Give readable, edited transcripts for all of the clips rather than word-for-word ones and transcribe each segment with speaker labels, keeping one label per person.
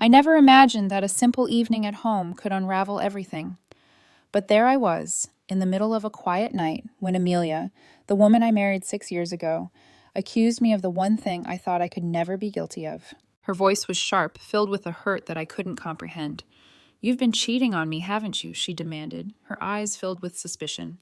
Speaker 1: I never imagined that a simple evening at home could unravel everything. But there I was, in the middle of a quiet night, when Amelia, the woman I married 6 years ago, accused me of the one thing I thought I could never be guilty of. Her voice was sharp, filled with a hurt that I couldn't comprehend. "You've been cheating on me, haven't you?" she demanded, her eyes filled with suspicion.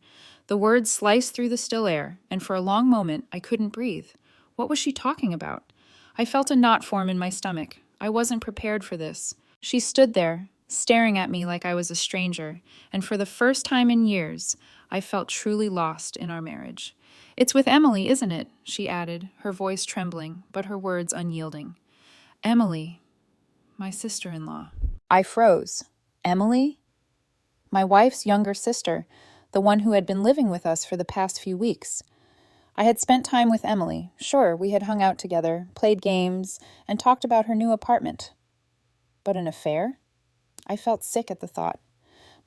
Speaker 1: The words sliced through the still air, and for a long moment I couldn't breathe. What was she talking about? I felt a knot form in my stomach. I wasn't prepared for this. She stood there, staring at me like I was a stranger, and for the first time in years, I felt truly lost in our marriage. "It's with Emily, isn't it?" she added, her voice trembling, but her words unyielding. "Emily, my sister-in-law." I froze. Emily? My wife's younger sister, the one who had been living with us for the past few weeks. I had spent time with Emily. Sure, we had hung out together, played games, and talked about her new apartment. But an affair? I felt sick at the thought.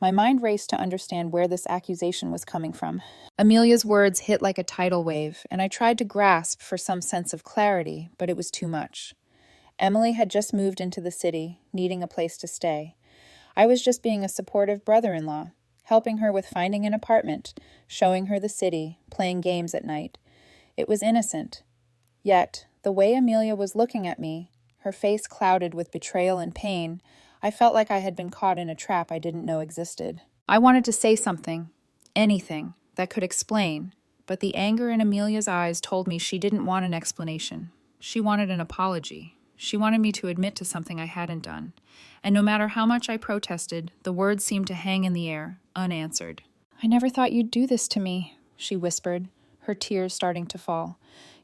Speaker 1: My mind raced to understand where this accusation was coming from. Amelia's words hit like a tidal wave, and I tried to grasp for some sense of clarity, but it was too much. Emily had just moved into the city, needing a place to stay. I was just being a supportive brother-in-law, helping her with finding an apartment, showing her the city, playing games at night. It was innocent. Yet, the way Amelia was looking at me, her face clouded with betrayal and pain, I felt like I had been caught in a trap I didn't know existed. I wanted to say something, anything, that could explain, but the anger in Amelia's eyes told me she didn't want an explanation. She wanted an apology. She wanted me to admit to something I hadn't done. And no matter how much I protested, the words seemed to hang in the air, unanswered. "I never thought you'd do this to me," she whispered, her tears starting to fall.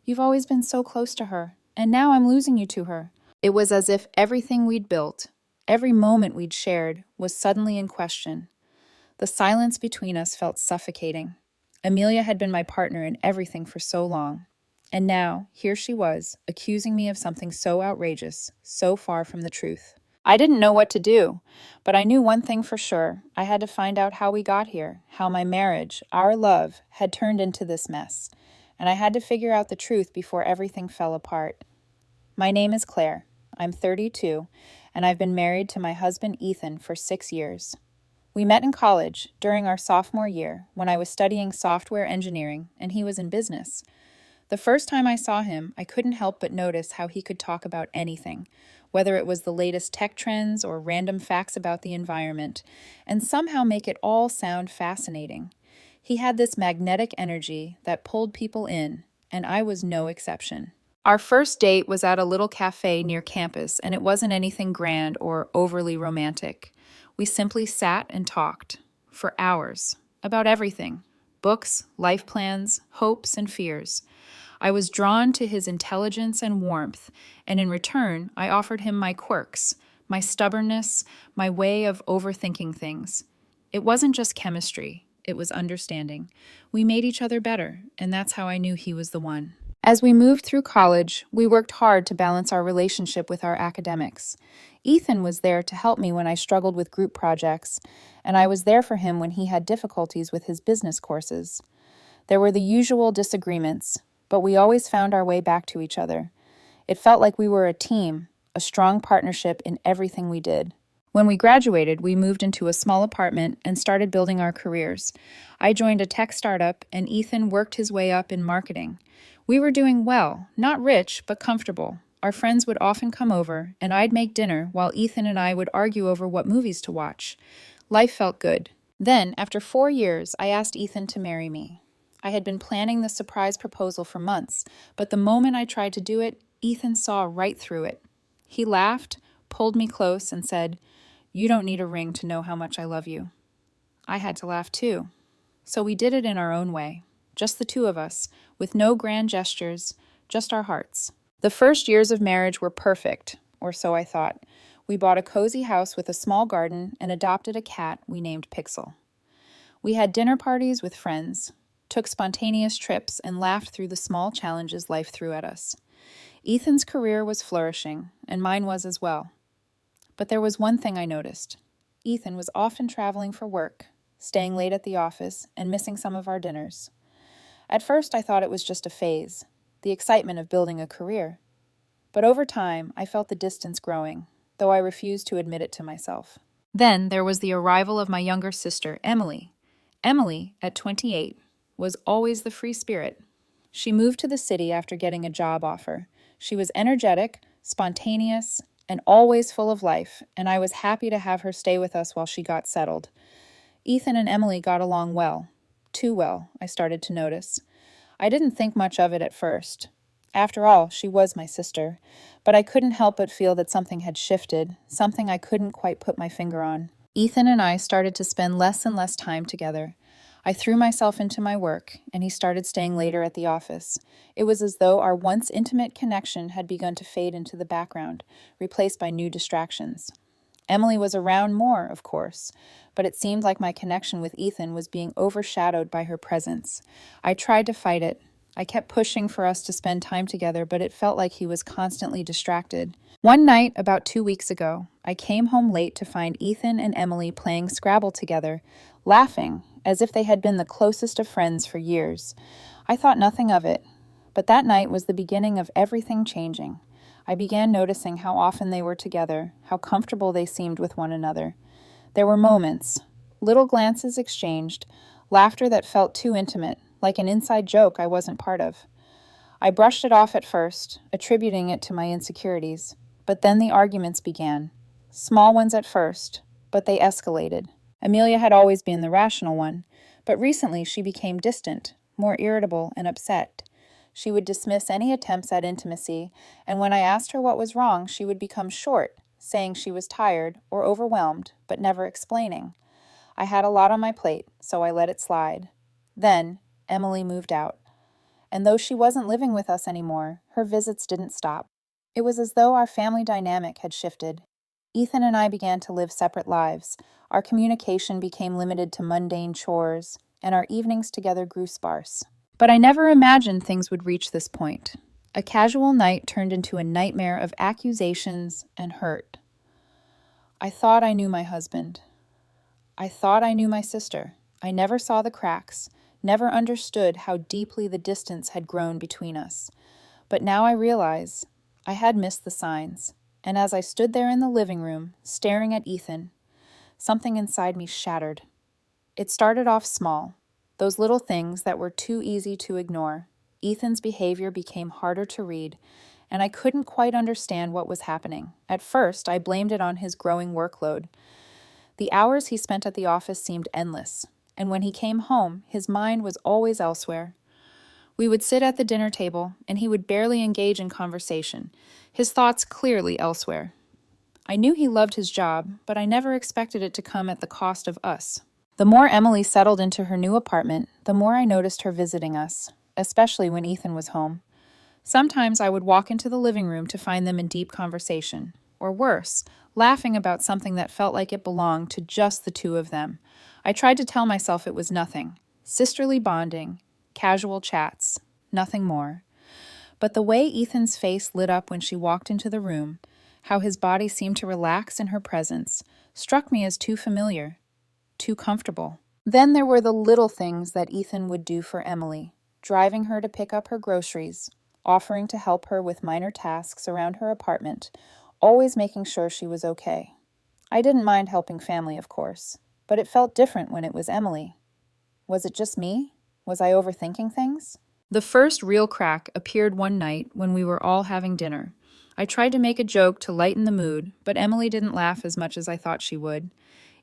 Speaker 1: "You've always been so close to her, and now I'm losing you to her." It was as if everything we'd built, every moment we'd shared, was suddenly in question. The silence between us felt suffocating. Amelia had been my partner in everything for so long. And now, here she was, accusing me of something so outrageous, so far from the truth. I didn't know what to do, but I knew one thing for sure. I had to find out how we got here, how my marriage, our love, had turned into this mess. And I had to figure out the truth before everything fell apart. My name is Claire. I'm 32, and I've been married to my husband Ethan for 6 years. We met in college, during our sophomore year, when I was studying software engineering, and he was in business. The first time I saw him, I couldn't help but notice how he could talk about anything, whether it was the latest tech trends or random facts about the environment, and somehow make it all sound fascinating. He had this magnetic energy that pulled people in, and I was no exception. Our first date was at a little cafe near campus, and it wasn't anything grand or overly romantic. We simply sat and talked, for hours, about everything: books, life plans, hopes, and fears. I was drawn to his intelligence and warmth, and in return, I offered him my quirks, my stubbornness, my way of overthinking things. It wasn't just chemistry, it was understanding. We made each other better, and that's how I knew he was the one. As we moved through college, we worked hard to balance our relationship with our academics. Ethan was there to help me when I struggled with group projects, and I was there for him when he had difficulties with his business courses. There were the usual disagreements, but we always found our way back to each other. It felt like we were a team, a strong partnership in everything we did. When we graduated, we moved into a small apartment and started building our careers. I joined a tech startup, and Ethan worked his way up in marketing. We were doing well, not rich, but comfortable. Our friends would often come over, and I'd make dinner while Ethan and I would argue over what movies to watch. Life felt good. Then, after 4 years, I asked Ethan to marry me. I had been planning the surprise proposal for months, but the moment I tried to do it, Ethan saw right through it. He laughed, pulled me close, and said, "You don't need a ring to know how much I love you." I had to laugh too. So we did it in our own way, just the two of us, with no grand gestures, just our hearts. The first years of marriage were perfect, or so I thought. We bought a cozy house with a small garden and adopted a cat we named Pixel. We had dinner parties with friends, took spontaneous trips, and laughed through the small challenges life threw at us. Ethan's career was flourishing, and mine was as well. But there was one thing I noticed. Ethan was often traveling for work, staying late at the office, and missing some of our dinners. At first, I thought it was just a phase, the excitement of building a career. But over time, I felt the distance growing, though I refused to admit it to myself. Then there was the arrival of my younger sister, Emily. Emily, at 28, was always the free spirit. She moved to the city after getting a job offer. She was energetic, spontaneous, and always full of life, and I was happy to have her stay with us while she got settled. Ethan and Emily got along well. Too well, I started to notice. I didn't think much of it at first. After all, she was my sister, but I couldn't help but feel that something had shifted, something I couldn't quite put my finger on. Ethan and I started to spend less and less time together. I threw myself into my work, and he started staying later at the office. It was as though our once intimate connection had begun to fade into the background, replaced by new distractions. Emily was around more, of course, but it seemed like my connection with Ethan was being overshadowed by her presence. I tried to fight it. I kept pushing for us to spend time together, but it felt like he was constantly distracted. One night, about 2 weeks ago, I came home late to find Ethan and Emily playing Scrabble together, laughing, as if they had been the closest of friends for years. I thought nothing of it, but that night was the beginning of everything changing. I began noticing how often they were together, how comfortable they seemed with one another. There were moments, little glances exchanged, laughter that felt too intimate, like an inside joke I wasn't part of. I brushed it off at first, attributing it to my insecurities, but then the arguments began. Small ones at first, but they escalated. Amelia had always been the rational one, but recently she became distant, more irritable and upset. She would dismiss any attempts at intimacy, and when I asked her what was wrong, she would become short, saying she was tired or overwhelmed, but never explaining. I had a lot on my plate, so I let it slide. Then, Emily moved out. And though she wasn't living with us anymore, her visits didn't stop. It was as though our family dynamic had shifted. Ethan and I began to live separate lives. Our communication became limited to mundane chores, and our evenings together grew sparse. But I never imagined things would reach this point. A casual night turned into a nightmare of accusations and hurt. I thought I knew my husband. I thought I knew my sister. I never saw the cracks, never understood how deeply the distance had grown between us. But now I realize I had missed the signs, and as I stood there in the living room, staring at Ethan, something inside me shattered. It started off small, those little things that were too easy to ignore. Ethan's behavior became harder to read, and I couldn't quite understand what was happening. At first, I blamed it on his growing workload. The hours he spent at the office seemed endless, and when he came home, his mind was always elsewhere. We would sit at the dinner table, and he would barely engage in conversation, his thoughts clearly elsewhere. I knew he loved his job, but I never expected it to come at the cost of us. The more Emily settled into her new apartment, the more I noticed her visiting us, especially when Ethan was home. Sometimes I would walk into the living room to find them in deep conversation, or worse, laughing about something that felt like it belonged to just the two of them. I tried to tell myself it was nothing. Sisterly bonding, casual chats, nothing more. But the way Ethan's face lit up when she walked into the room, how his body seemed to relax in her presence, struck me as too familiar, too comfortable. Then there were the little things that Ethan would do for Emily, driving her to pick up her groceries, offering to help her with minor tasks around her apartment, always making sure she was okay. I didn't mind helping family, of course, but it felt different when it was Emily. Was it just me? Was I overthinking things? The first real crack appeared one night when we were all having dinner. I tried to make a joke to lighten the mood, but Emily didn't laugh as much as I thought she would.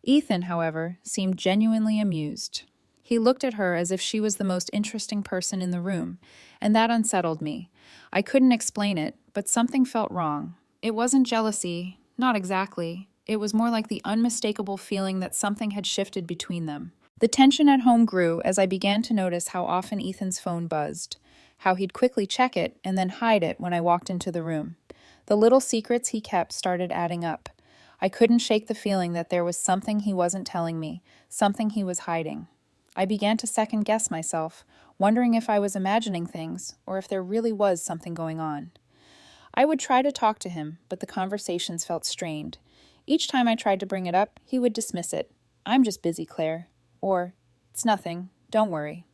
Speaker 1: Ethan, however, seemed genuinely amused. He looked at her as if she was the most interesting person in the room, and that unsettled me. I couldn't explain it, but something felt wrong. It wasn't jealousy, not exactly. It was more like the unmistakable feeling that something had shifted between them. The tension at home grew as I began to notice how often Ethan's phone buzzed, how he'd quickly check it and then hide it when I walked into the room. The little secrets he kept started adding up. I couldn't shake the feeling that there was something he wasn't telling me, something he was hiding. I began to second-guess myself, wondering if I was imagining things or if there really was something going on. I would try to talk to him, but the conversations felt strained. Each time I tried to bring it up, he would dismiss it. "I'm just busy, Claire." Or, "It's nothing, don't worry."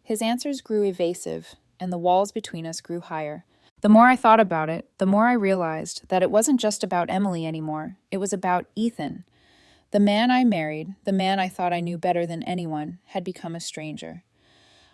Speaker 1: His answers grew evasive, and the walls between us grew higher. The more I thought about it, the more I realized that it wasn't just about Emily anymore. It was about Ethan. The man I married, the man I thought I knew better than anyone, had become a stranger.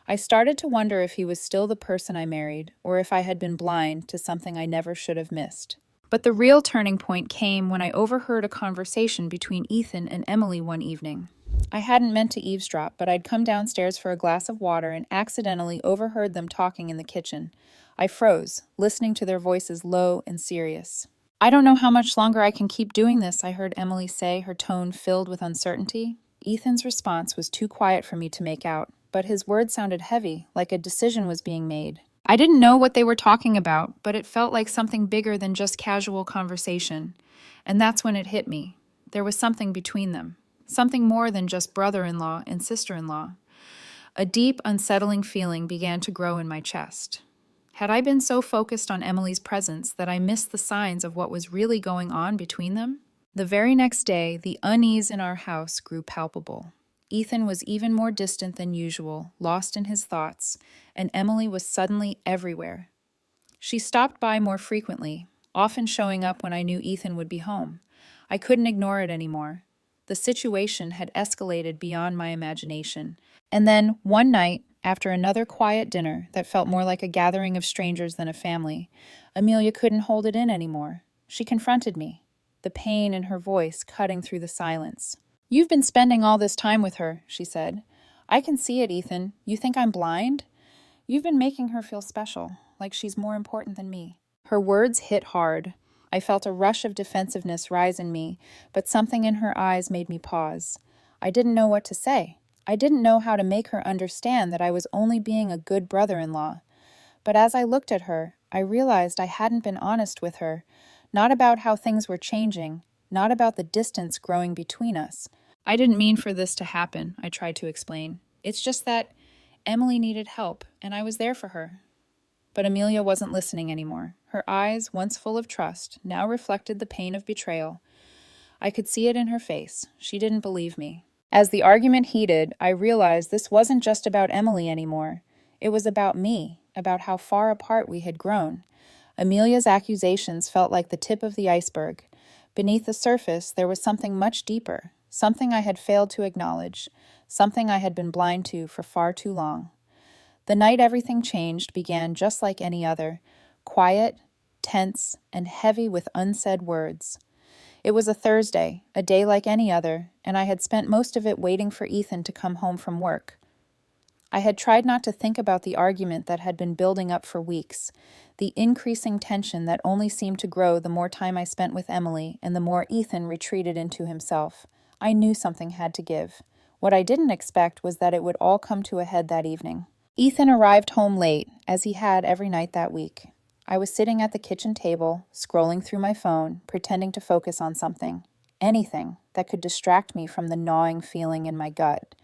Speaker 1: I started to wonder if he was still the person I married, or if I had been blind to something I never should have missed. But the real turning point came when I overheard a conversation between Ethan and Emily one evening. I hadn't meant to eavesdrop, but I'd come downstairs for a glass of water and accidentally overheard them talking in the kitchen. I froze, listening to their voices low and serious. "I don't know how much longer I can keep doing this," I heard Emily say, her tone filled with uncertainty. Ethan's response was too quiet for me to make out, but his words sounded heavy, like a decision was being made. I didn't know what they were talking about, but it felt like something bigger than just casual conversation. And that's when it hit me. There was something between them. Something more than just brother-in-law and sister-in-law. A deep, unsettling feeling began to grow in my chest. Had I been so focused on Emily's presence that I missed the signs of what was really going on between them? The very next day, the unease in our house grew palpable. Ethan was even more distant than usual, lost in his thoughts, and Emily was suddenly everywhere. She stopped by more frequently, often showing up when I knew Ethan would be home. I couldn't ignore it anymore. The situation had escalated beyond my imagination. And then, one night, after another quiet dinner that felt more like a gathering of strangers than a family, Amelia couldn't hold it in anymore. She confronted me, the pain in her voice cutting through the silence. "You've been spending all this time with her," she said. "I can see it, Ethan. You think I'm blind? You've been making her feel special, like she's more important than me." Her words hit hard. I felt a rush of defensiveness rise in me, but something in her eyes made me pause. I didn't know what to say. I didn't know how to make her understand that I was only being a good brother-in-law. But as I looked at her, I realized I hadn't been honest with her, not about how things were changing, not about the distance growing between us. "I didn't mean for this to happen," I tried to explain. "It's just that Emily needed help, and I was there for her." But Amelia wasn't listening anymore. Her eyes, once full of trust, now reflected the pain of betrayal. I could see it in her face. She didn't believe me. As the argument heated, I realized this wasn't just about Emily anymore. It was about me, about how far apart we had grown. Amelia's accusations felt like the tip of the iceberg. Beneath the surface, there was something much deeper, something I had failed to acknowledge, something I had been blind to for far too long. The night everything changed began just like any other, quiet, tense, and heavy with unsaid words. It was a Thursday, a day like any other, and I had spent most of it waiting for Ethan to come home from work. I had tried not to think about the argument that had been building up for weeks, the increasing tension that only seemed to grow the more time I spent with Emily and the more Ethan retreated into himself. I knew something had to give. What I didn't expect was that it would all come to a head that evening. Ethan arrived home late, as he had every night that week. I was sitting at the kitchen table, scrolling through my phone, pretending to focus on something. Anything that could distract me from the gnawing feeling in my gut.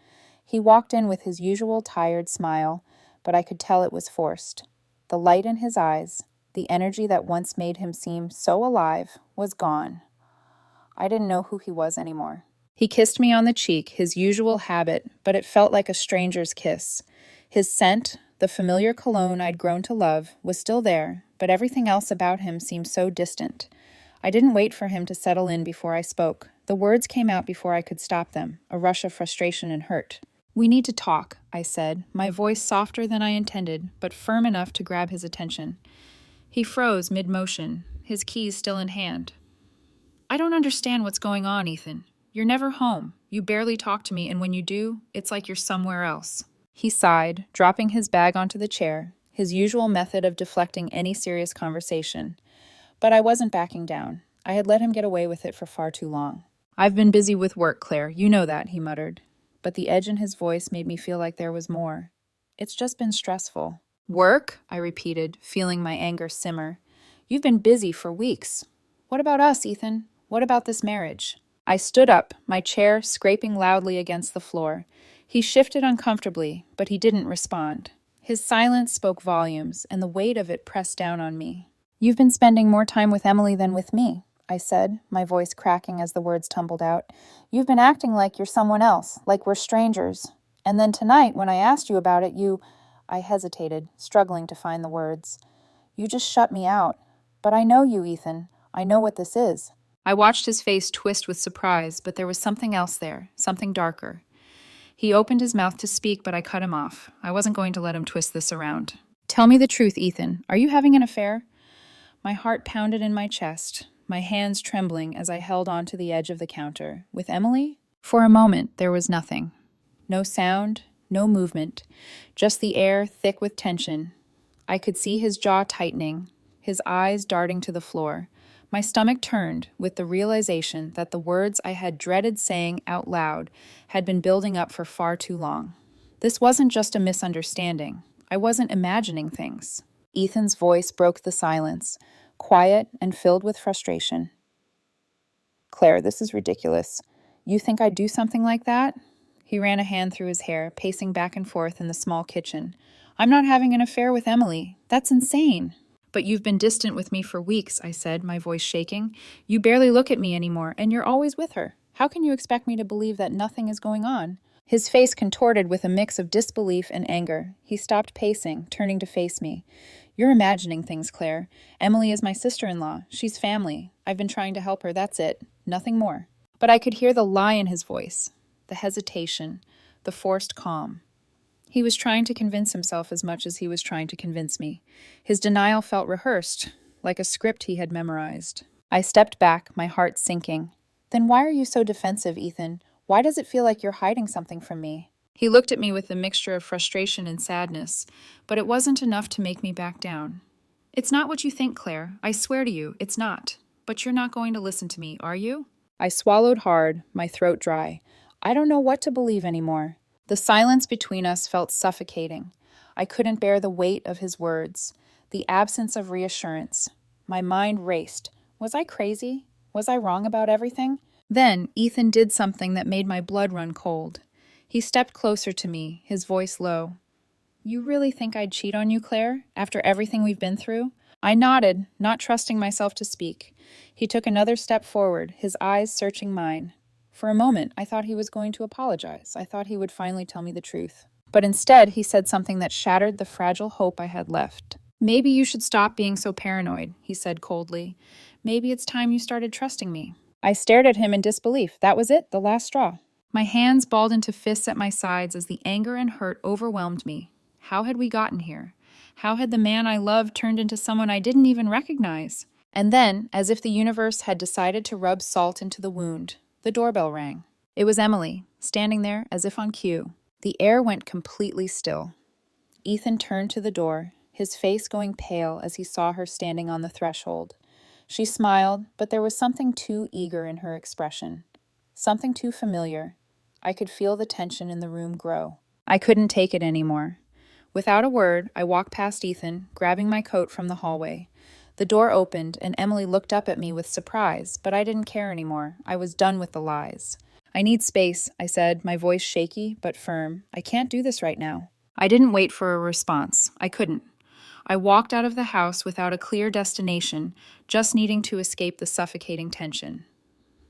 Speaker 1: He walked in with his usual tired smile, but I could tell it was forced. The light in his eyes, the energy that once made him seem so alive, was gone. I didn't know who he was anymore. He kissed me on the cheek, his usual habit, but it felt like a stranger's kiss. His scent, the familiar cologne I'd grown to love, was still there, but everything else about him seemed so distant. I didn't wait for him to settle in before I spoke. The words came out before I could stop them, a rush of frustration and hurt. "We need to talk," I said, my voice softer than I intended, but firm enough to grab his attention. He froze mid-motion, his keys still in hand. "I don't understand what's going on, Ethan. You're never home. You barely talk to me, and when you do, it's like you're somewhere else." He sighed, dropping his bag onto the chair, his usual method of deflecting any serious conversation. But I wasn't backing down. I had let him get away with it for far too long. "I've been busy with work, Claire. You know that," he muttered. But the edge in his voice made me feel like there was more. "It's just been stressful." "Work?" I repeated, feeling my anger simmer. "You've been busy for weeks. What about us, Ethan? What about this marriage?" I stood up, my chair scraping loudly against the floor. He shifted uncomfortably, but he didn't respond. His silence spoke volumes, and the weight of it pressed down on me. "You've been spending more time with Emily than with me," I said, my voice cracking as the words tumbled out. "You've been acting like you're someone else, like we're strangers. And then tonight, when I asked you about it, I hesitated, struggling to find the words. You just shut me out. But I know you, Ethan. I know what this is. I watched his face twist with surprise, but there was something else there, something darker. He opened his mouth to speak, but I cut him off. I wasn't going to let him twist this around. Tell me the truth, Ethan. Are you having an affair? My heart pounded in my chest, my hands trembling as I held onto the edge of the counter. With Emily? For a moment, there was nothing. No sound, no movement, just the air thick with tension. I could see his jaw tightening, his eyes darting to the floor. My stomach turned with the realization that the words I had dreaded saying out loud had been building up for far too long. This wasn't just a misunderstanding. I wasn't imagining things. Ethan's voice broke the silence, quiet and filled with frustration. Claire, this is ridiculous. You think I'd do something like that? He ran a hand through his hair, pacing back and forth in the small kitchen. I'm not having an affair with Emily. That's insane. But you've been distant with me for weeks, I said, my voice shaking. You barely look at me anymore, and you're always with her. How can you expect me to believe that nothing is going on? His face contorted with a mix of disbelief and anger. He stopped pacing, turning to face me. You're imagining things, Claire. Emily is my sister-in-law. She's family. I've been trying to help her, that's it. Nothing more. But I could hear the lie in his voice, the hesitation, the forced calm. He was trying to convince himself as much as he was trying to convince me. His denial felt rehearsed, like a script he had memorized. I stepped back, my heart sinking. Then why are you so defensive, Ethan? Why does it feel like you're hiding something from me? He looked at me with a mixture of frustration and sadness, but it wasn't enough to make me back down. It's not what you think, Claire. I swear to you, it's not. But you're not going to listen to me, are you? I swallowed hard, my throat dry. I don't know what to believe anymore. The silence between us felt suffocating. I couldn't bear the weight of his words, the absence of reassurance. My mind raced. Was I crazy? Was I wrong about everything? Then Ethan did something that made my blood run cold. He stepped closer to me, his voice low. You really think I'd cheat on you, Claire, after everything we've been through? I nodded, not trusting myself to speak. He took another step forward, his eyes searching mine. For a moment, I thought he was going to apologize. I thought he would finally tell me the truth. But instead, he said something that shattered the fragile hope I had left. Maybe you should stop being so paranoid, he said coldly. Maybe it's time you started trusting me. I stared at him in disbelief. That was it, the last straw. My hands balled into fists at my sides as the anger and hurt overwhelmed me. How had we gotten here? How had the man I loved turned into someone I didn't even recognize? And then, as if the universe had decided to rub salt into the wound, the doorbell rang. It was Emily, standing there as if on cue. The air went completely still. Ethan turned to the door, his face going pale as he saw her standing on the threshold. She smiled, but there was something too eager in her expression. Something too familiar. I could feel the tension in the room grow. I couldn't take it anymore. Without a word, I walked past Ethan, grabbing my coat from the hallway. The door opened, and Emily looked up at me with surprise, but I didn't care anymore. I was done with the lies. I need space, I said, my voice shaky but firm. I can't do this right now. I didn't wait for a response. I couldn't. I walked out of the house without a clear destination, just needing to escape the suffocating tension.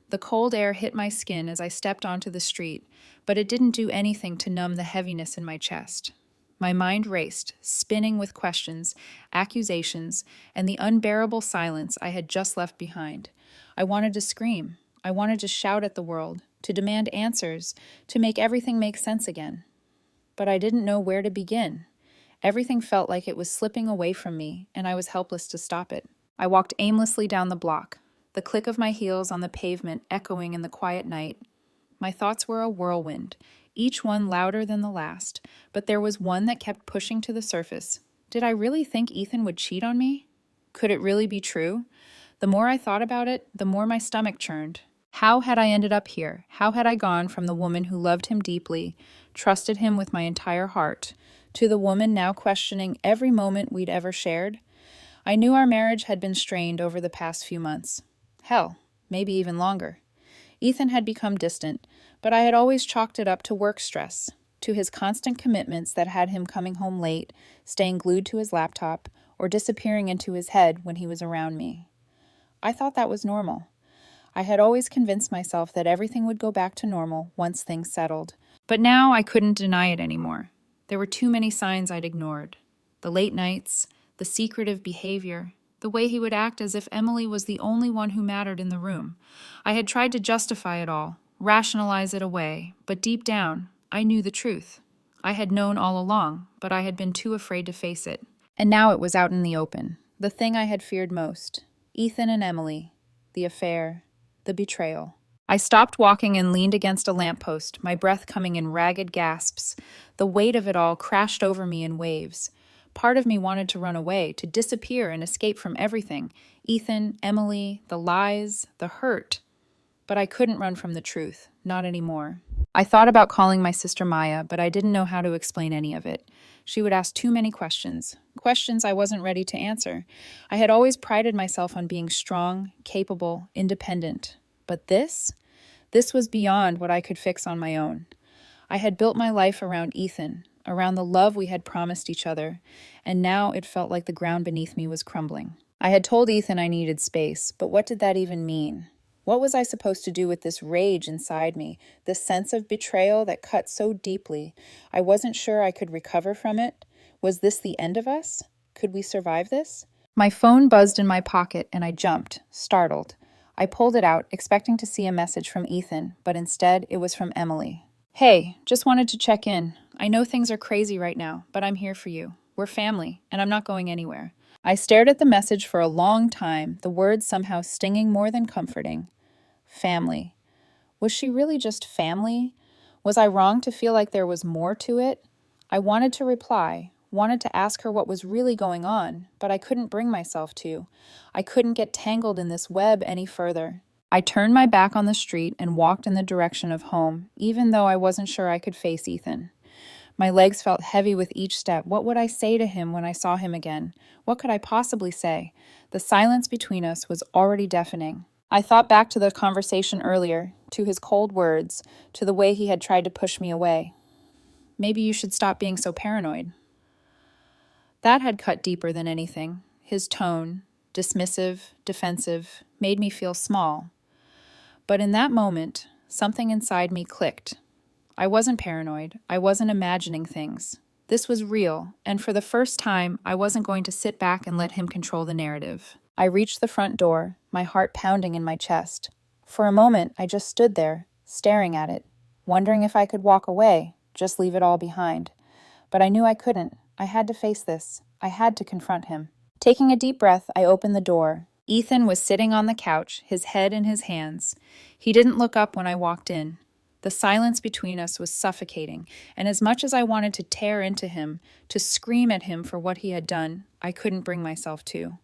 Speaker 1: The cold air hit my skin as I stepped onto the street, but it didn't do anything to numb the heaviness in my chest. My mind raced, spinning with questions, accusations, and the unbearable silence I had just left behind. I wanted to scream. I wanted to shout at the world, to demand answers, to make everything make sense again. But I didn't know where to begin. Everything felt like it was slipping away from me, and I was helpless to stop it. I walked aimlessly down the block, the click of my heels on the pavement echoing in the quiet night. My thoughts were a whirlwind, each one louder than the last, but there was one that kept pushing to the surface. Did I really think Ethan would cheat on me? Could it really be true? The more I thought about it, the more my stomach churned. How had I ended up here? How had I gone from the woman who loved him deeply, trusted him with my entire heart, to the woman now questioning every moment we'd ever shared? I knew our marriage had been strained over the past few months. Hell, maybe even longer. Ethan had become distant, but I had always chalked it up to work stress, to his constant commitments that had him coming home late, staying glued to his laptop, or disappearing into his head when he was around me. I thought that was normal. I had always convinced myself that everything would go back to normal once things settled. But now I couldn't deny it anymore. There were too many signs I'd ignored. The late nights, the secretive behavior, the way he would act as if Emily was the only one who mattered in the room. I had tried to justify it all, rationalize it away, but deep down, I knew the truth. I had known all along, but I had been too afraid to face it. And now it was out in the open. The thing I had feared most. Ethan and Emily. The affair. The betrayal. I stopped walking and leaned against a lamppost, my breath coming in ragged gasps. The weight of it all crashed over me in waves. Part of me wanted to run away, to disappear and escape from everything. Ethan, Emily, the lies, the hurt. But I couldn't run from the truth. Not anymore. I thought about calling my sister Maya, but I didn't know how to explain any of it. She would ask too many questions. Questions I wasn't ready to answer. I had always prided myself on being strong, capable, independent. But this was beyond what I could fix on my own. I had built my life around Ethan, around the love we had promised each other, and now it felt like the ground beneath me was crumbling. I had told Ethan I needed space, but what did that even mean? What was I supposed to do with this rage inside me, this sense of betrayal that cut so deeply? I wasn't sure I could recover from it. Was this the end of us? Could we survive this? My phone buzzed in my pocket and I jumped, startled. I pulled it out, expecting to see a message from Ethan, but instead it was from Emily. Hey, just wanted to check in. I know things are crazy right now, but I'm here for you. We're family, and I'm not going anywhere. I stared at the message for a long time, the words somehow stinging more than comforting. Family. Was she really just family? Was I wrong to feel like there was more to it? I wanted to reply, wanted to ask her what was really going on, but I couldn't bring myself to. I couldn't get tangled in this web any further. I turned my back on the street and walked in the direction of home, even though I wasn't sure I could face Ethan. My legs felt heavy with each step. What would I say to him when I saw him again? What could I possibly say? The silence between us was already deafening. I thought back to the conversation earlier, to his cold words, to the way he had tried to push me away. Maybe you should stop being so paranoid. That had cut deeper than anything. His tone, dismissive, defensive, made me feel small. But in that moment, something inside me clicked. I wasn't paranoid. I wasn't imagining things. This was real, and for the first time, I wasn't going to sit back and let him control the narrative. I reached the front door, my heart pounding in my chest. For a moment, I just stood there, staring at it, wondering if I could walk away, just leave it all behind. But I knew I couldn't. I had to face this. I had to confront him. Taking a deep breath, I opened the door. Ethan was sitting on the couch, his head in his hands. He didn't look up when I walked in. The silence between us was suffocating, and as much as I wanted to tear into him, to scream at him for what he had done, I couldn't bring myself to.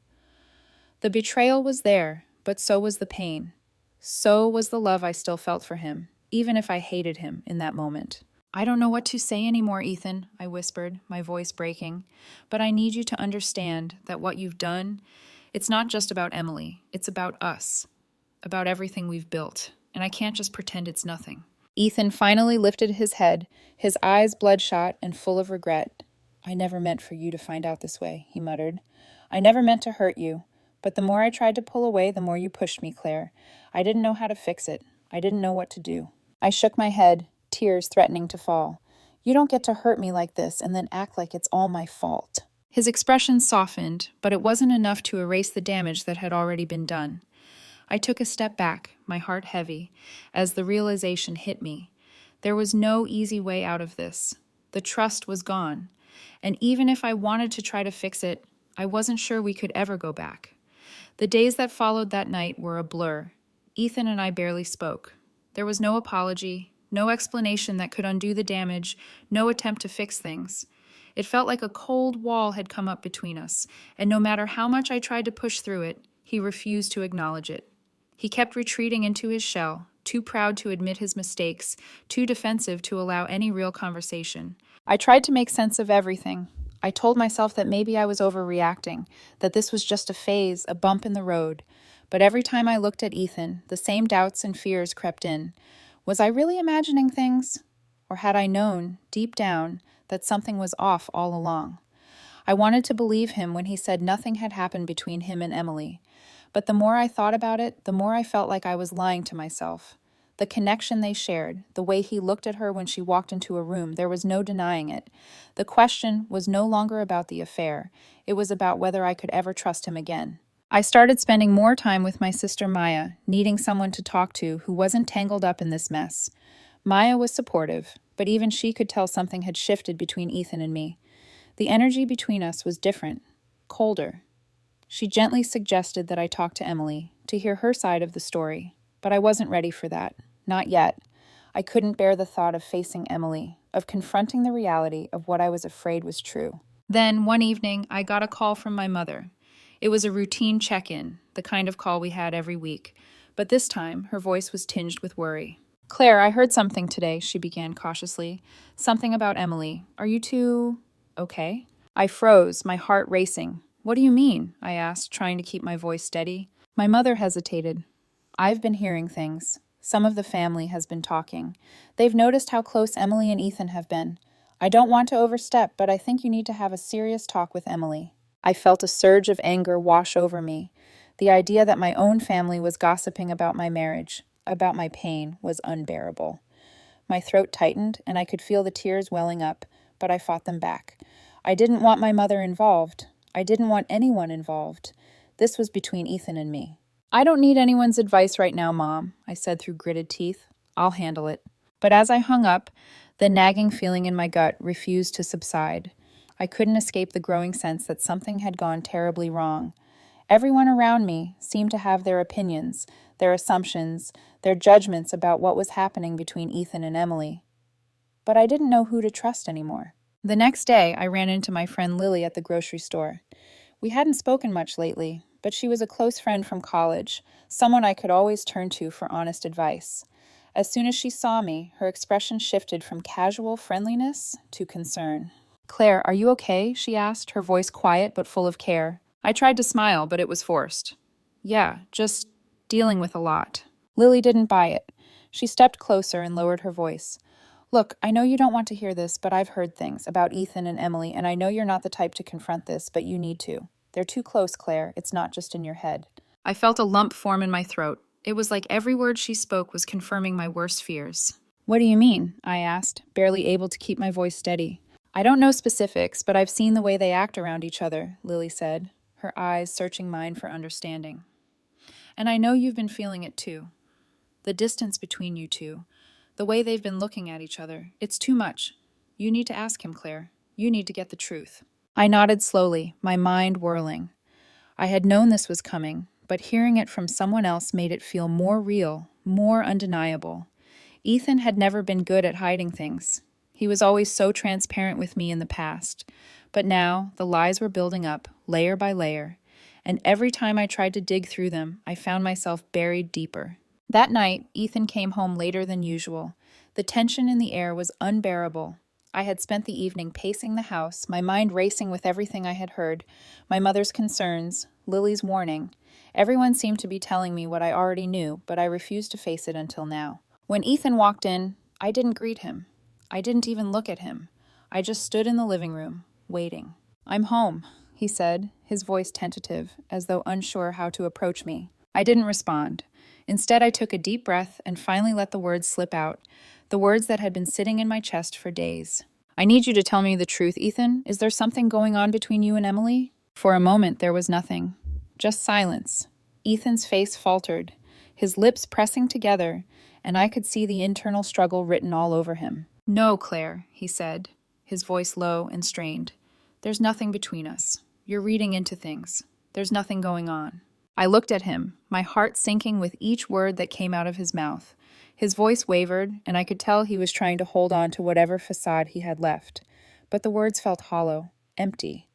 Speaker 1: The betrayal was there, but so was the pain. So was the love I still felt for him, even if I hated him in that moment. I don't know what to say anymore, Ethan, I whispered, my voice breaking, but I need you to understand that what you've done, it's not just about Emily, it's about us, about everything we've built, and I can't just pretend it's nothing. Ethan finally lifted his head, his eyes bloodshot and full of regret. I never meant for you to find out this way, he muttered. I never meant to hurt you, but the more I tried to pull away, the more you pushed me, Claire. I didn't know how to fix it. I didn't know what to do. I shook my head, tears threatening to fall. You don't get to hurt me like this and then act like it's all my fault. His expression softened, but it wasn't enough to erase the damage that had already been done. I took a step back, my heart heavy, as the realization hit me. There was no easy way out of this. The trust was gone, and even if I wanted to try to fix it, I wasn't sure we could ever go back. The days that followed that night were a blur. Ethan and I barely spoke. There was no apology, no explanation that could undo the damage, no attempt to fix things. It felt like a cold wall had come up between us, and no matter how much I tried to push through it, he refused to acknowledge it. He kept retreating into his shell, too proud to admit his mistakes, too defensive to allow any real conversation. I tried to make sense of everything. I told myself that maybe I was overreacting, that this was just a phase, a bump in the road. But every time I looked at Ethan, the same doubts and fears crept in. Was I really imagining things? Or had I known, deep down, that something was off all along? I wanted to believe him when he said nothing had happened between him and Emily. But the more I thought about it, the more I felt like I was lying to myself. The connection they shared, the way he looked at her when she walked into a room, there was no denying it. The question was no longer about the affair. It was about whether I could ever trust him again. I started spending more time with my sister Maya, needing someone to talk to who wasn't tangled up in this mess. Maya was supportive, but even she could tell something had shifted between Ethan and me. The energy between us was different, colder. She gently suggested that I talk to Emily to hear her side of the story, but I wasn't ready for that. Not yet. I couldn't bear the thought of facing Emily, of confronting the reality of what I was afraid was true. Then, one evening, I got a call from my mother. It was a routine check-in, the kind of call we had every week, but this time her voice was tinged with worry. "Claire, I heard something today," she began cautiously. "Something about Emily. Are you two okay?" I froze, my heart racing. "What do you mean?" I asked, trying to keep my voice steady. My mother hesitated. "I've been hearing things. Some of the family has been talking. They've noticed how close Emily and Ethan have been. I don't want to overstep, but I think you need to have a serious talk with Emily." I felt a surge of anger wash over me. The idea that my own family was gossiping about my marriage, about my pain, was unbearable. My throat tightened, and I could feel the tears welling up, but I fought them back. I didn't want my mother involved. I didn't want anyone involved. This was between Ethan and me. "I don't need anyone's advice right now, Mom," I said through gritted teeth. "I'll handle it." But as I hung up, the nagging feeling in my gut refused to subside. I couldn't escape the growing sense that something had gone terribly wrong. Everyone around me seemed to have their opinions, their assumptions, their judgments about what was happening between Ethan and Emily. But I didn't know who to trust anymore. The next day, I ran into my friend Lily at the grocery store. We hadn't spoken much lately, but she was a close friend from college, someone I could always turn to for honest advice. As soon as she saw me, her expression shifted from casual friendliness to concern. "Claire, are you okay?" she asked, her voice quiet but full of care. I tried to smile, but it was forced. "Yeah, just dealing with a lot." Lily didn't buy it. She stepped closer and lowered her voice. "Look, I know you don't want to hear this, but I've heard things about Ethan and Emily, and I know you're not the type to confront this, but you need to. They're too close, Claire. It's not just in your head." I felt a lump form in my throat. It was like every word she spoke was confirming my worst fears. "What do you mean?" I asked, barely able to keep my voice steady. "I don't know specifics, but I've seen the way they act around each other," Lily said, her eyes searching mine for understanding. "And I know you've been feeling it too. The distance between you two, the way they've been looking at each other, it's too much. You need to ask him, Claire. You need to get the truth." I nodded slowly, my mind whirling. I had known this was coming, but hearing it from someone else made it feel more real, more undeniable. Ethan had never been good at hiding things. He was always so transparent with me in the past. But now, the lies were building up, layer by layer, and every time I tried to dig through them, I found myself buried deeper. That night, Ethan came home later than usual. The tension in the air was unbearable. I had spent the evening pacing the house, my mind racing with everything I had heard, my mother's concerns, Lily's warning. Everyone seemed to be telling me what I already knew, but I refused to face it until now. When Ethan walked in, I didn't greet him. I didn't even look at him. I just stood in the living room, waiting. "I'm home," he said, his voice tentative, as though unsure how to approach me. I didn't respond. Instead, I took a deep breath and finally let the words slip out, the words that had been sitting in my chest for days. "I need you to tell me the truth, Ethan. Is there something going on between you and Emily?" For a moment, there was nothing. Just silence. Ethan's face faltered, his lips pressing together, and I could see the internal struggle written all over him. "No, Claire," he said, his voice low and strained. "There's nothing between us. You're reading into things. There's nothing going on." I looked at him, my heart sinking with each word that came out of his mouth. His voice wavered, and I could tell he was trying to hold on to whatever facade he had left. But the words felt hollow, empty.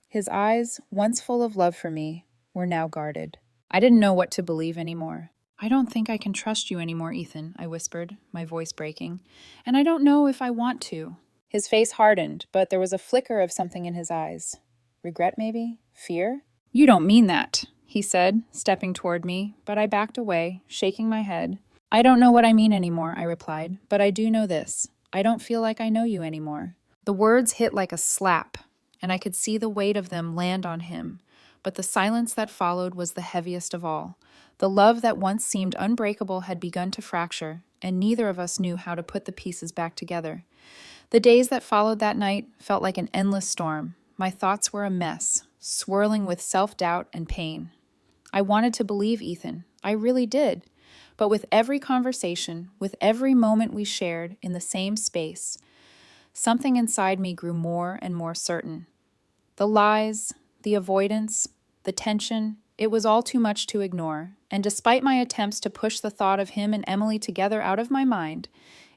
Speaker 1: His eyes, once full of love for me, were now guarded. I didn't know what to believe anymore. "I don't think I can trust you anymore, Ethan," I whispered, my voice breaking. "And I don't know if I want to." His face hardened, but there was a flicker of something in his eyes. Regret, maybe? Fear? "You don't mean that," he said, stepping toward me, but I backed away, shaking my head. "I don't know what I mean anymore," I replied, "but I do know this. I don't feel like I know you anymore." The words hit like a slap, and I could see the weight of them land on him, but the silence that followed was the heaviest of all. The love that once seemed unbreakable had begun to fracture, and neither of us knew how to put the pieces back together. The days that followed that night felt like an endless storm. My thoughts were a mess, swirling with self-doubt and pain. I wanted to believe Ethan. I really did. But with every conversation, with every moment we shared in the same space, something inside me grew more and more certain. The lies, the avoidance, the tension, it was all too much to ignore, and despite my attempts to push the thought of him and Emily together out of my mind,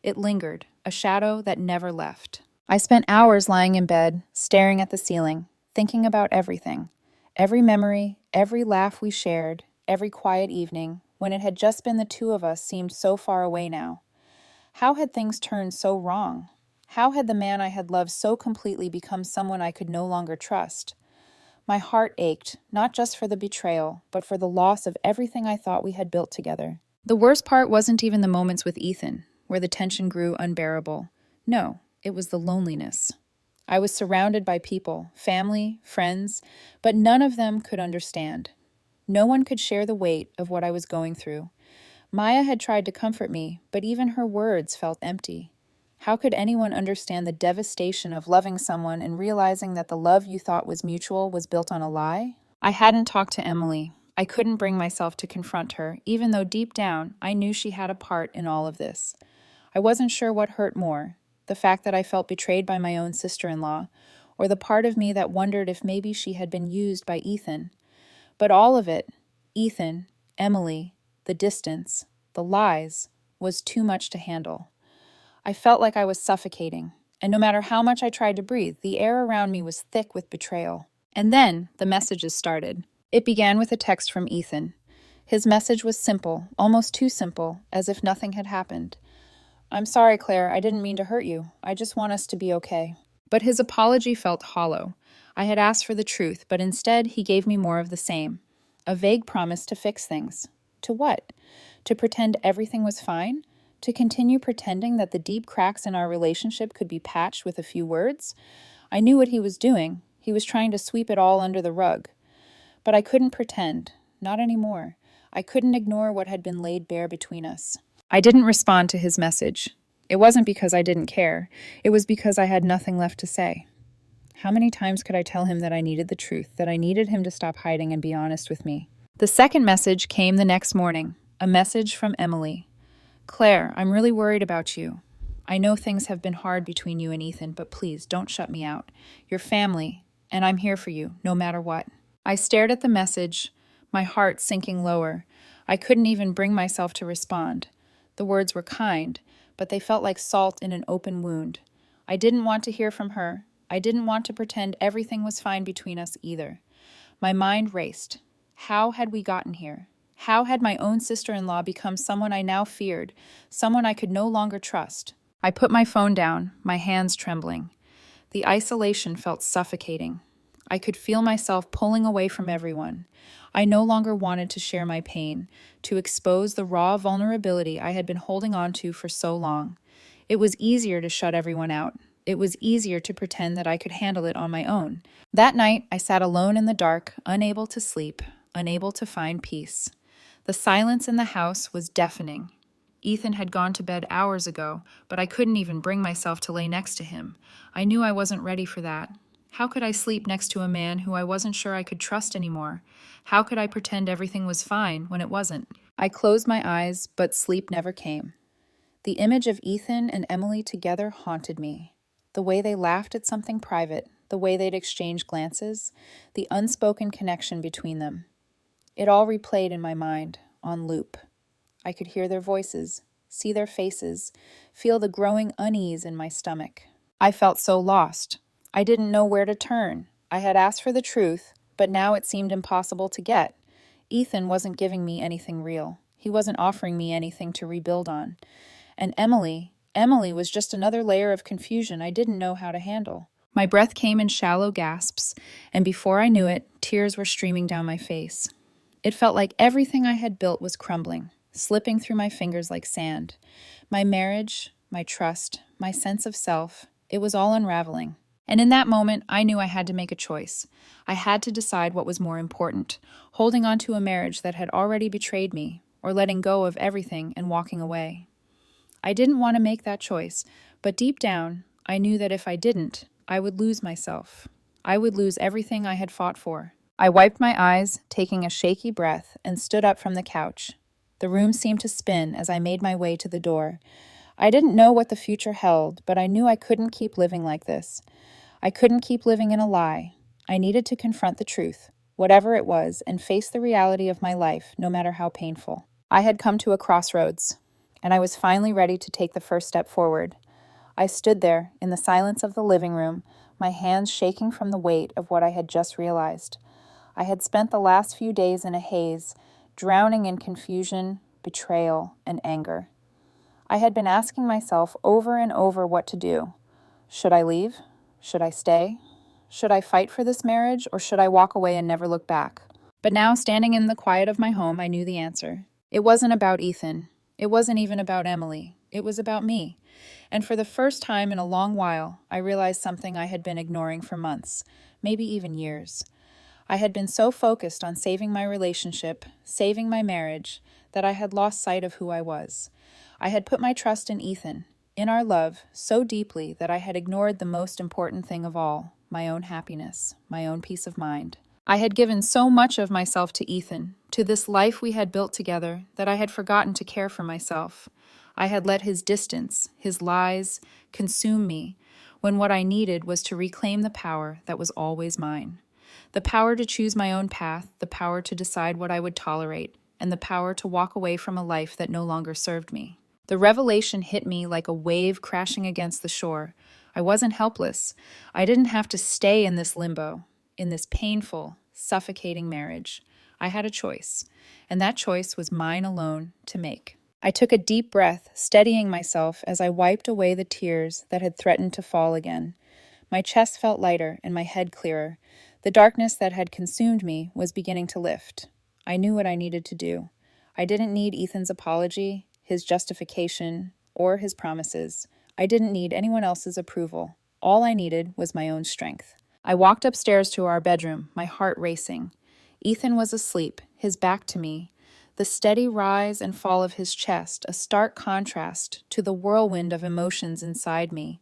Speaker 1: it lingered, a shadow that never left. I spent hours lying in bed, staring at the ceiling, thinking about everything. Every memory, every laugh we shared, every quiet evening, when it had just been the two of us, seemed so far away now. How had things turned so wrong? How had the man I had loved so completely become someone I could no longer trust? My heart ached, not just for the betrayal, but for the loss of everything I thought we had built together. The worst part wasn't even the moments with Ethan, where the tension grew unbearable. No, it was the loneliness. I was surrounded by people, family, friends, but none of them could understand. No one could share the weight of what I was going through. Maya had tried to comfort me, but even her words felt empty. How could anyone understand the devastation of loving someone and realizing that the love you thought was mutual was built on a lie? I hadn't talked to Emily. I couldn't bring myself to confront her, even though deep down I knew she had a part in all of this. I wasn't sure what hurt more, the fact that I felt betrayed by my own sister-in-law, or the part of me that wondered if maybe she had been used by Ethan. But all of it, Ethan, Emily, the distance, the lies, was too much to handle. I felt like I was suffocating, and no matter how much I tried to breathe, the air around me was thick with betrayal. And then the messages started. It began with a text from Ethan. His message was simple, almost too simple, as if nothing had happened. "I'm sorry, Claire, I didn't mean to hurt you. I just want us to be okay." But his apology felt hollow. I had asked for the truth, but instead he gave me more of the same. A vague promise to fix things. To what? To pretend everything was fine? To continue pretending that the deep cracks in our relationship could be patched with a few words? I knew what he was doing. He was trying to sweep it all under the rug. But I couldn't pretend. Not anymore. I couldn't ignore what had been laid bare between us. I didn't respond to his message. It wasn't because I didn't care. It was because I had nothing left to say. How many times could I tell him that I needed the truth, that I needed him to stop hiding and be honest with me? The second message came the next morning, a message from Emily. "Claire, I'm really worried about you. I know things have been hard between you and Ethan, but please don't shut me out. You're family, and I'm here for you, no matter what." I stared at the message, my heart sinking lower. I couldn't even bring myself to respond. The words were kind, but they felt like salt in an open wound. I didn't want to hear from her. I didn't want to pretend everything was fine between us either. My mind raced. How had we gotten here? How had my own sister-in-law become someone I now feared, someone I could no longer trust? I put my phone down, my hands trembling. The isolation felt suffocating. I could feel myself pulling away from everyone. I no longer wanted to share my pain, to expose the raw vulnerability I had been holding on to for so long. It was easier to shut everyone out. It was easier to pretend that I could handle it on my own. That night, I sat alone in the dark, unable to sleep, unable to find peace. The silence in the house was deafening. Ethan had gone to bed hours ago, but I couldn't even bring myself to lay next to him. I knew I wasn't ready for that. How could I sleep next to a man who I wasn't sure I could trust anymore? How could I pretend everything was fine when it wasn't? I closed my eyes, but sleep never came. The image of Ethan and Emily together haunted me. The way they laughed at something private, the way they'd exchanged glances, the unspoken connection between them. It all replayed in my mind, on loop. I could hear their voices, see their faces, feel the growing unease in my stomach. I felt so lost. I didn't know where to turn. I had asked for the truth, but now it seemed impossible to get. Ethan wasn't giving me anything real. He wasn't offering me anything to rebuild on. And Emily was just another layer of confusion I didn't know how to handle. My breath came in shallow gasps, and before I knew it, tears were streaming down my face. It felt like everything I had built was crumbling, slipping through my fingers like sand. My marriage, my trust, my sense of self, it was all unraveling. And in that moment, I knew I had to make a choice. I had to decide what was more important, holding on to a marriage that had already betrayed me, or letting go of everything and walking away. I didn't want to make that choice, but deep down, I knew that if I didn't, I would lose myself. I would lose everything I had fought for. I wiped my eyes, taking a shaky breath, and stood up from the couch. The room seemed to spin as I made my way to the door. I didn't know what the future held, but I knew I couldn't keep living like this. I couldn't keep living in a lie. I needed to confront the truth, whatever it was, and face the reality of my life, no matter how painful. I had come to a crossroads, and I was finally ready to take the first step forward. I stood there, in the silence of the living room, my hands shaking from the weight of what I had just realized. I had spent the last few days in a haze, drowning in confusion, betrayal, and anger. I had been asking myself over and over what to do. Should I leave? Should I stay? Should I fight for this marriage, or should I walk away and never look back? But now, standing in the quiet of my home, I knew the answer. It wasn't about Ethan. It wasn't even about Emily. It was about me. And for the first time in a long while, I realized something I had been ignoring for months, maybe even years. I had been so focused on saving my relationship, saving my marriage, that I had lost sight of who I was. I had put my trust in Ethan, in our love, so deeply that I had ignored the most important thing of all, my own happiness, my own peace of mind. I had given so much of myself to Ethan, to this life we had built together, that I had forgotten to care for myself. I had let his distance, his lies, consume me, when what I needed was to reclaim the power that was always mine. The power to choose my own path, the power to decide what I would tolerate, and the power to walk away from a life that no longer served me. The revelation hit me like a wave crashing against the shore. I wasn't helpless. I didn't have to stay in this limbo, in this painful, suffocating marriage. I had a choice, and that choice was mine alone to make. I took a deep breath, steadying myself as I wiped away the tears that had threatened to fall again. My chest felt lighter and my head clearer. The darkness that had consumed me was beginning to lift. I knew what I needed to do. I didn't need Ethan's apology, his justification, or his promises. I didn't need anyone else's approval. All I needed was my own strength. I walked upstairs to our bedroom, my heart racing. Ethan was asleep, his back to me. The steady rise and fall of his chest, a stark contrast to the whirlwind of emotions inside me.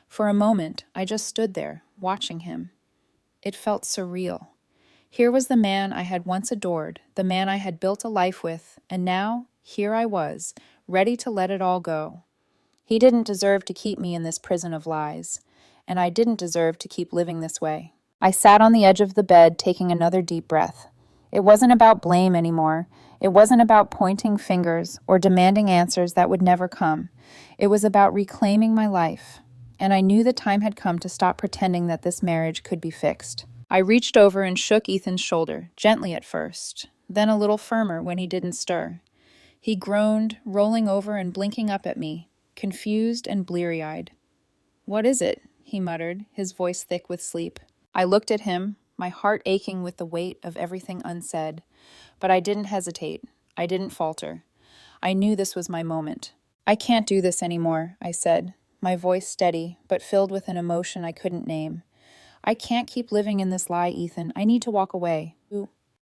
Speaker 1: For a moment, I just stood there, watching him. It felt surreal. Here was the man I had once adored, the man I had built a life with, and now, here I was, ready to let it all go. He didn't deserve to keep me in this prison of lies, and I didn't deserve to keep living this way. I sat on the edge of the bed, taking another deep breath. It wasn't about blame anymore. It wasn't about pointing fingers or demanding answers that would never come. It was about reclaiming my life, and I knew the time had come to stop pretending that this marriage could be fixed. I reached over and shook Ethan's shoulder, gently at first, then a little firmer when he didn't stir. He groaned, rolling over and blinking up at me, confused and bleary-eyed. "What is it?" he muttered, his voice thick with sleep. I looked at him, my heart aching with the weight of everything unsaid. But I didn't hesitate. I didn't falter. I knew this was my moment. "I can't do this anymore," I said, my voice steady, but filled with an emotion I couldn't name. "I can't keep living in this lie, Ethan. I need to walk away."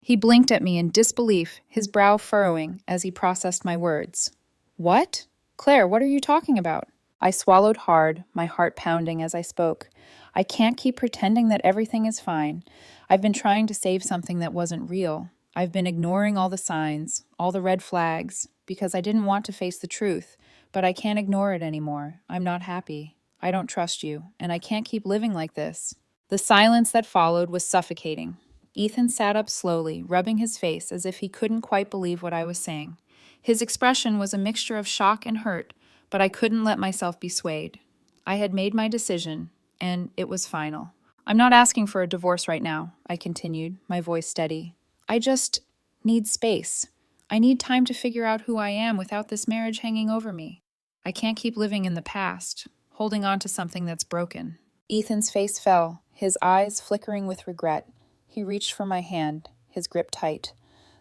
Speaker 1: He blinked at me in disbelief, his brow furrowing as he processed my words. "What? Claire, what are you talking about?" I swallowed hard, my heart pounding as I spoke. "I can't keep pretending that everything is fine. I've been trying to save something that wasn't real. I've been ignoring all the signs, all the red flags, because I didn't want to face the truth, but I can't ignore it anymore. I'm not happy. I don't trust you, and I can't keep living like this." The silence that followed was suffocating. Ethan sat up slowly, rubbing his face as if he couldn't quite believe what I was saying. His expression was a mixture of shock and hurt, but I couldn't let myself be swayed. I had made my decision, and it was final. "I'm not asking for a divorce right now," I continued, my voice steady. "I just need space. I need time to figure out who I am without this marriage hanging over me. I can't keep living in the past, holding on to something that's broken." Ethan's face fell, his eyes flickering with regret. He reached for my hand, his grip tight.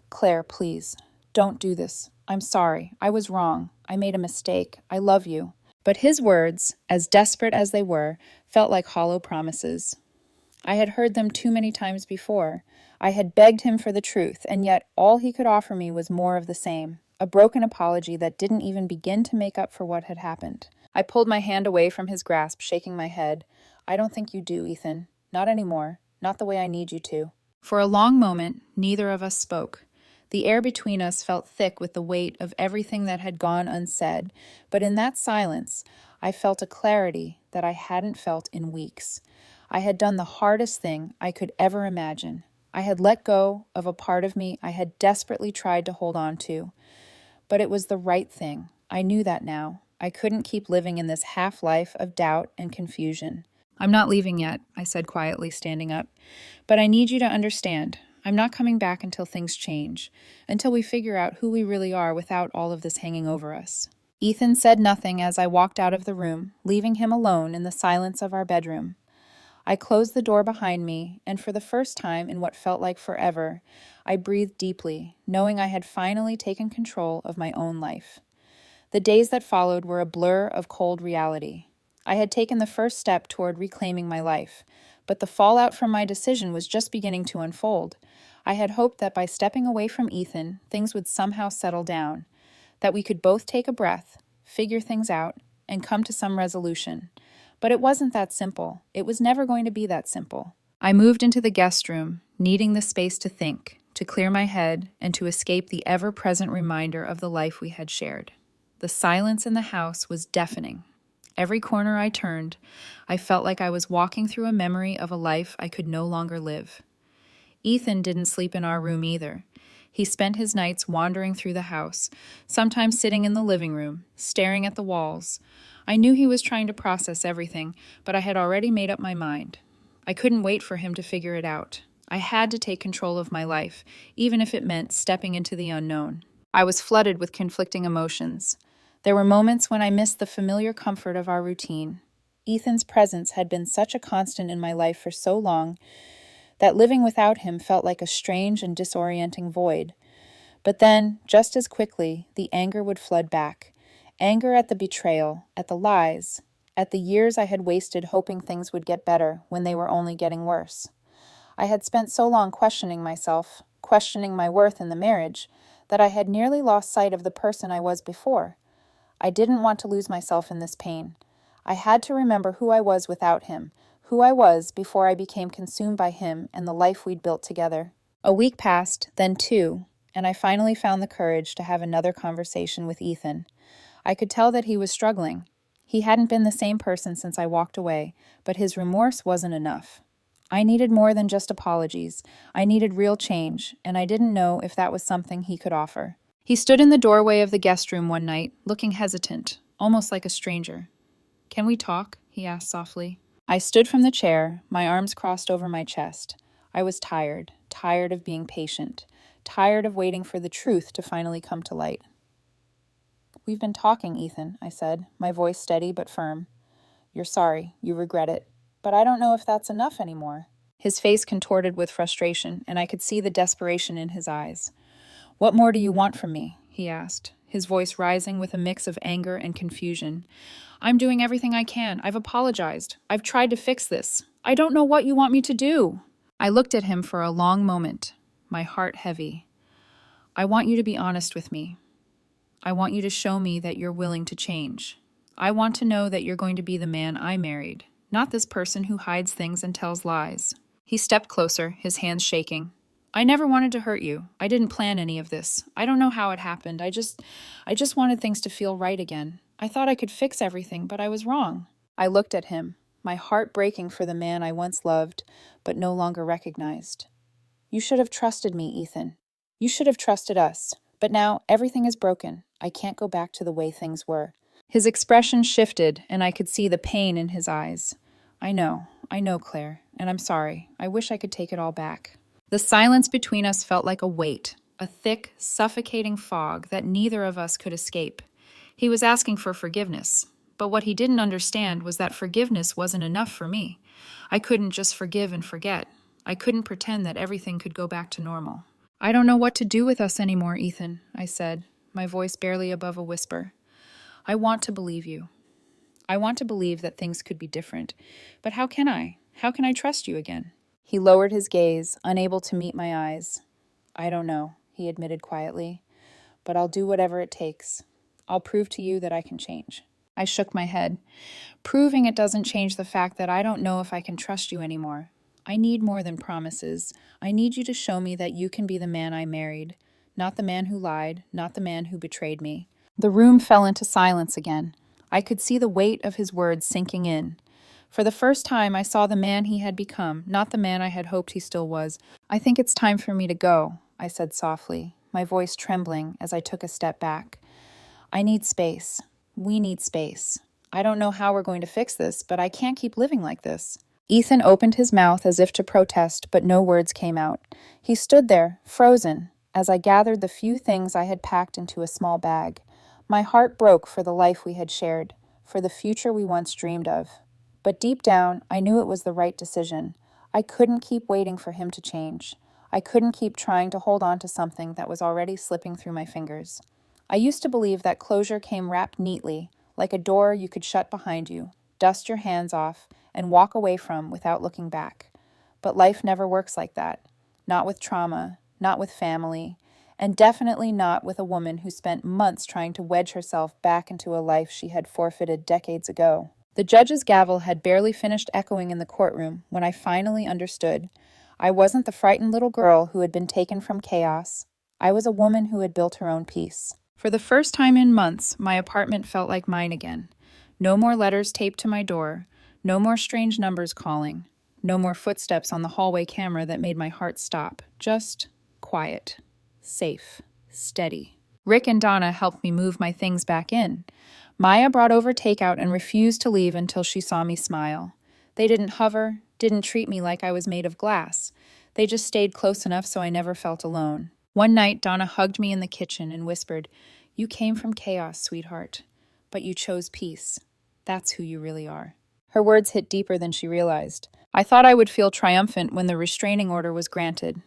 Speaker 1: "Claire, please, don't do this. I'm sorry. I was wrong. I made a mistake. I love you." But his words, as desperate as they were, felt like hollow promises. I had heard them too many times before. I had begged him for the truth, and yet all he could offer me was more of the same. a broken apology that didn't even begin to make up for what had happened. I pulled my hand away from his grasp, shaking my head. I don't think you do, Ethan. Not anymore. Not the way I need you to. For a long moment, neither of us spoke. The air between us felt thick with the weight of everything that had gone unsaid, but in that silence, I felt a clarity that I hadn't felt in weeks. I had done the hardest thing I could ever imagine. I had let go of a part of me I had desperately tried to hold on to. But it was the right thing. I knew that now. I couldn't keep living in this half-life of doubt and confusion. I'm not leaving yet, I said quietly, standing up. But I need you to understand. I'm not coming back until things change, until we figure out who we really are without all of this hanging over us. Ethan said nothing as I walked out of the room, leaving him alone in the silence of our bedroom. I closed the door behind me, and for the first time in what felt like forever, I breathed deeply, knowing I had finally taken control of my own life. The days that followed were a blur of cold reality. I had taken the first step toward reclaiming my life, but the fallout from my decision was just beginning to unfold. I had hoped that by stepping away from Ethan, things would somehow settle down, that we could both take a breath, figure things out, and come to some resolution. But it wasn't that simple. It was never going to be that simple. I moved into the guest room, needing the space to think, to clear my head, and to escape the ever-present reminder of the life we had shared. The silence in the house was deafening. Every corner I turned, I felt like I was walking through a memory of a life I could no longer live. Ethan didn't sleep in our room either. He spent his nights wandering through the house, sometimes sitting in the living room, staring at the walls. I knew he was trying to process everything, but I had already made up my mind. I couldn't wait for him to figure it out. I had to take control of my life, even if it meant stepping into the unknown. I was flooded with conflicting emotions. There were moments when I missed the familiar comfort of our routine. Ethan's presence had been such a constant in my life for so long that living without him felt like a strange and disorienting void. But then, just as quickly, the anger would flood back. Anger at the betrayal, at the lies, at the years I had wasted hoping things would get better when they were only getting worse. I had spent so long questioning myself, questioning my worth in the marriage, that I had nearly lost sight of the person I was before. I didn't want to lose myself in this pain. I had to remember who I was without him, who I was before I became consumed by him and the life we'd built together. A week passed, then two, and I finally found the courage to have another conversation with Ethan. I could tell that he was struggling. He hadn't been the same person since I walked away, but his remorse wasn't enough. I needed more than just apologies. I needed real change, and I didn't know if that was something he could offer. He stood in the doorway of the guest room one night, looking hesitant, almost like a stranger. "Can we talk?" he asked softly. I stood from the chair, my arms crossed over my chest. I was tired of being patient, tired of waiting for the truth to finally come to light. "We've been talking, Ethan," I said, my voice steady but firm. "You're sorry, you regret it, but I don't know if that's enough anymore." His face contorted with frustration, and I could see the desperation in his eyes. "What more do you want from me?" he asked, his voice rising with a mix of anger and confusion. "I'm doing everything I can. I've apologized. I've tried to fix this. I don't know what you want me to do." I looked at him for a long moment, my heart heavy. "I want you to be honest with me. I want you to show me that you're willing to change. I want to know that you're going to be the man I married, not this person who hides things and tells lies." He stepped closer, his hands shaking. "I never wanted to hurt you. I didn't plan any of this. I don't know how it happened. I just wanted things to feel right again. I thought I could fix everything, but I was wrong." I looked at him, my heart breaking for the man I once loved, but no longer recognized. "You should have trusted me, Ethan. You should have trusted us. But now everything is broken. I can't go back to the way things were." His expression shifted, and I could see the pain in his eyes. I know, Claire, and I'm sorry. I wish I could take it all back." The silence between us felt like a weight, a thick, suffocating fog that neither of us could escape. He was asking for forgiveness, but what he didn't understand was that forgiveness wasn't enough for me. I couldn't just forgive and forget. I couldn't pretend that everything could go back to normal. "I don't know what to do with us anymore, Ethan," I said, my voice barely above a whisper. "I want to believe you. I want to believe that things could be different. But how can I? How can I trust you again?" He lowered his gaze, unable to meet my eyes. "I don't know," he admitted quietly. but I'll do whatever it takes. I'll prove to you that I can change." I shook my head. "Proving it doesn't change the fact that I don't know if I can trust you anymore. I need more than promises. I need you to show me that you can be the man I married, not the man who lied, not the man who betrayed me." The room fell into silence again. I could see the weight of his words sinking in. For the first time, I saw the man he had become, not the man I had hoped he still was. "I think it's time for me to go," I said softly, my voice trembling as I took a step back. "I need space. We need space. I don't know how we're going to fix this, but I can't keep living like this." Ethan opened his mouth as if to protest, but no words came out. He stood there, frozen, as I gathered the few things I had packed into a small bag. My heart broke for the life we had shared, for the future we once dreamed of. But deep down, I knew it was the right decision. I couldn't keep waiting for him to change. I couldn't keep trying to hold on to something that was already slipping through my fingers. I used to believe that closure came wrapped neatly, like a door you could shut behind you, dust your hands off, and walk away from without looking back. But life never works like that. Not with trauma, not with family, and definitely not with a woman who spent months trying to wedge herself back into a life she had forfeited decades ago. The judge's gavel had barely finished echoing in the courtroom when I finally understood. I wasn't the frightened little girl who had been taken from chaos. I was a woman who had built her own peace. For the first time in months, my apartment felt like mine again. No more letters taped to my door, no more strange numbers calling, no more footsteps on the hallway camera that made my heart stop. Just quiet, safe, steady. Rick and Donna helped me move my things back in. Maya brought over takeout and refused to leave until she saw me smile. They didn't hover, didn't treat me like I was made of glass. They just stayed close enough so I never felt alone. One night, Donna hugged me in the kitchen and whispered, "You came from chaos, sweetheart, but you chose peace. That's who you really are." Her words hit deeper than she realized. I thought I would feel triumphant when the restraining order was granted,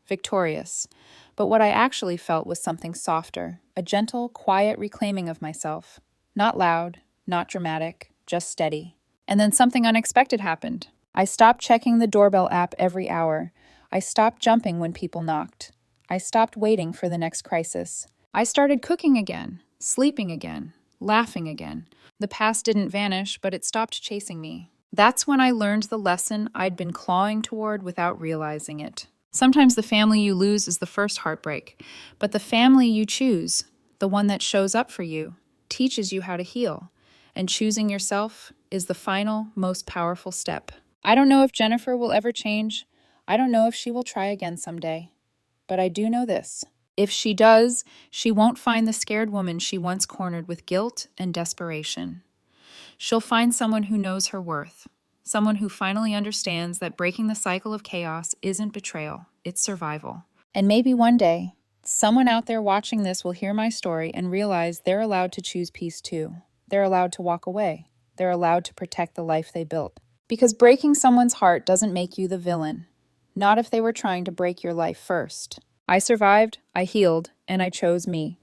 Speaker 1: victorious. But what I actually felt was something softer, a gentle, quiet reclaiming of myself. Not loud, not dramatic, just steady. And then something unexpected happened. I stopped checking the doorbell app every hour. I stopped jumping when people knocked. I stopped waiting for the next crisis. I started cooking again, sleeping again, laughing again. The past didn't vanish, but it stopped chasing me. That's when I learned the lesson I'd been clawing toward without realizing it. Sometimes the family you lose is the first heartbreak, but the family you choose, the one that shows up for you, teaches you how to heal. And choosing yourself is the final, most powerful step. I don't know if Jennifer will ever change. I don't know if she will try again someday. But I do know this. If she does, she won't find the scared woman she once cornered with guilt and desperation. She'll find someone who knows her worth, someone who finally understands that breaking the cycle of chaos isn't betrayal, it's survival. And maybe one day, someone out there watching this will hear my story and realize they're allowed to choose peace too. They're allowed to walk away. They're allowed to protect the life they built. Because breaking someone's heart doesn't make you the villain. Not if they were trying to break your life first. I survived, I healed, and I chose me.